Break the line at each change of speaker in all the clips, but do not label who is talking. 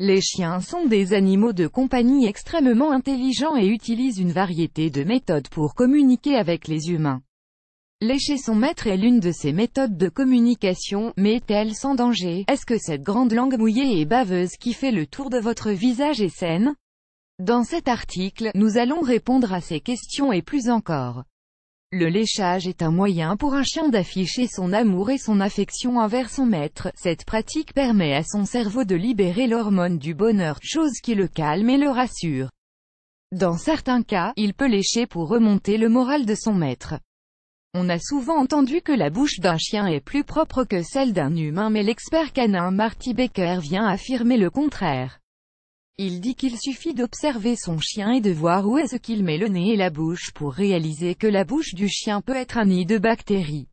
Les chiens sont des animaux de compagnie extrêmement intelligents et utilisent une variété de méthodes pour communiquer avec les humains. Lécher son maître est l'une de ces méthodes de communication, mais est-elle sans danger? Est-ce que cette grande langue mouillée et baveuse qui fait le tour de votre visage est saine? Dans cet article, nous allons répondre à ces questions et plus encore. Le léchage est un moyen pour un chien d'afficher son amour et son affection envers son maître. Cette pratique permet à son cerveau de libérer l'hormone du bonheur, chose qui le calme et le rassure. Dans certains cas, il peut lécher pour remonter le moral de son maître. On a souvent entendu que la bouche d'un chien est plus propre que celle d'un humain, mais l'expert canin Marty Baker vient affirmer le contraire. Il dit qu'il suffit d'observer son chien et de voir où est-ce qu'il met le nez et la bouche pour réaliser que la bouche du chien peut être un nid de bactéries.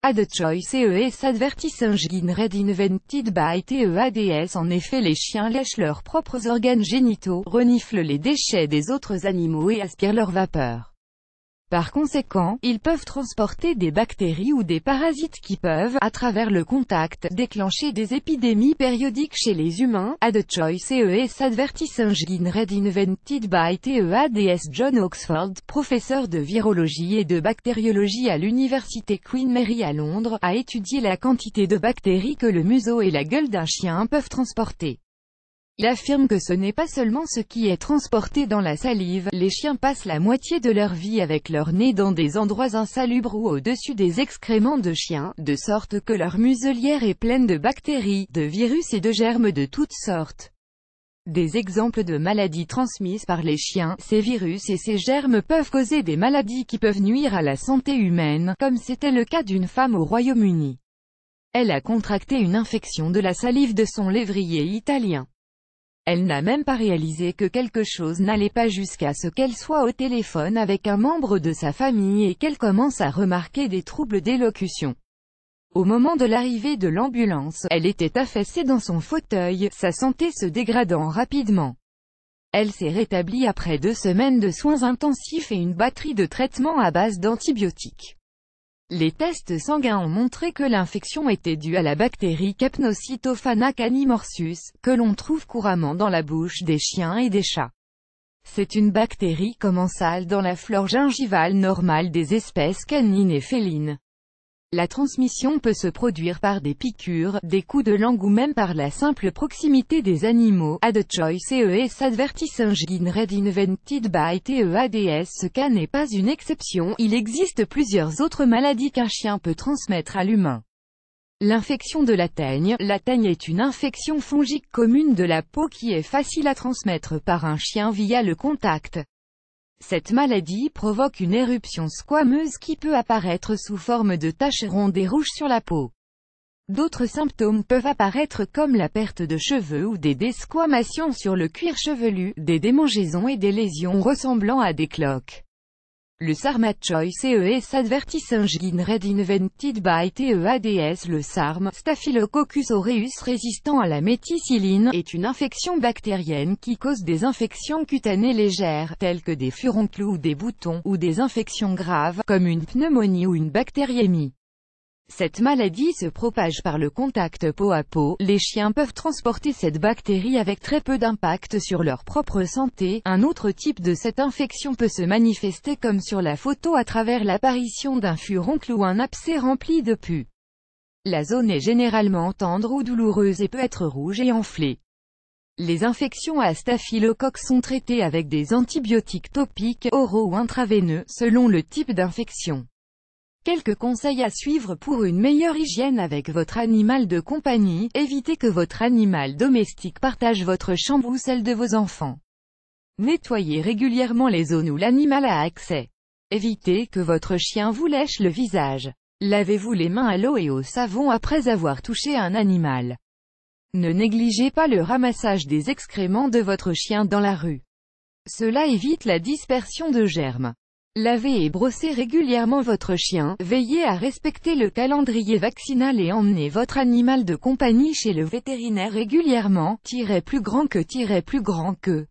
Ad choice ES advertising red invented by TEADS. En effet, les chiens lèchent leurs propres organes génitaux, reniflent les déchets des autres animaux et aspirent leur vapeur. Par conséquent, ils peuvent transporter des bactéries ou des parasites qui peuvent, à travers le contact, déclencher des épidémies périodiques chez les humains. Ad choice ES advertising red invented by TEADS. John Oxford, professeur de virologie et de bactériologie à l'université Queen Mary à Londres, a étudié la quantité de bactéries que le museau et la gueule d'un chien peuvent transporter. Il affirme que ce n'est pas seulement ce qui est transporté dans la salive, les chiens passent la moitié de leur vie avec leur nez dans des endroits insalubres ou au-dessus des excréments de chiens, de sorte que leur muselière est pleine de bactéries, de virus et de germes de toutes sortes. Des exemples de maladies transmises par les chiens, ces virus et ces germes peuvent causer des maladies qui peuvent nuire à la santé humaine, comme c'était le cas d'une femme au Royaume-Uni. Elle a contracté une infection de la salive de son lévrier italien. Elle n'a même pas réalisé que quelque chose n'allait pas jusqu'à ce qu'elle soit au téléphone avec un membre de sa famille et qu'elle commence à remarquer des troubles d'élocution. Au moment de l'arrivée de l'ambulance, elle était affaissée dans son fauteuil, sa santé se dégradant rapidement. Elle s'est rétablie après 2 semaines de soins intensifs et une batterie de traitements à base d'antibiotiques. Les tests sanguins ont montré que l'infection était due à la bactérie Capnocytophana canimorsus, que l'on trouve couramment dans la bouche des chiens et des chats. C'est une bactérie commensale dans la flore gingivale normale des espèces canines et félines. La transmission peut se produire par des piqûres, des coups de langue ou même par la simple proximité des animaux. Ad choice ES advertising red invented by TEADS. Ce cas n'est pas une exception, il existe plusieurs autres maladies qu'un chien peut transmettre à l'humain. L'infection de la teigne. La teigne est une infection fongique commune de la peau qui est facile à transmettre par un chien via le contact. Cette maladie provoque une éruption squameuse qui peut apparaître sous forme de taches rondes et rouges sur la peau. D'autres symptômes peuvent apparaître comme la perte de cheveux ou des desquamations sur le cuir chevelu, des démangeaisons et des lésions ressemblant à des cloques. Le SARM. Ad choice ES advertising red invented by TEADS. Le SARM, Staphylococcus aureus résistant à la méticilline, est une infection bactérienne qui cause des infections cutanées légères, telles que des furoncles ou des boutons, ou des infections graves, comme une pneumonie ou une bactériémie. Cette maladie se propage par le contact peau à peau. Les chiens peuvent transporter cette bactérie avec très peu d'impact sur leur propre santé. Un autre type de cette infection peut se manifester comme sur la photo à travers l'apparition d'un furoncle ou un abcès rempli de pus. La zone est généralement tendre ou douloureuse et peut être rouge et enflée. Les infections à staphylocoque sont traitées avec des antibiotiques topiques, oraux ou intraveineux, selon le type d'infection. Quelques conseils à suivre pour une meilleure hygiène avec votre animal de compagnie. Évitez que votre animal domestique partage votre chambre ou celle de vos enfants. Nettoyez régulièrement les zones où l'animal a accès. Évitez que votre chien vous lèche le visage. Lavez-vous les mains à l'eau et au savon après avoir touché un animal. Ne négligez pas le ramassage des excréments de votre chien dans la rue. Cela évite la dispersion de germes. Lavez et brossez régulièrement votre chien, veillez à respecter le calendrier vaccinal et emmenez votre animal de compagnie chez le vétérinaire régulièrement. Plus grand que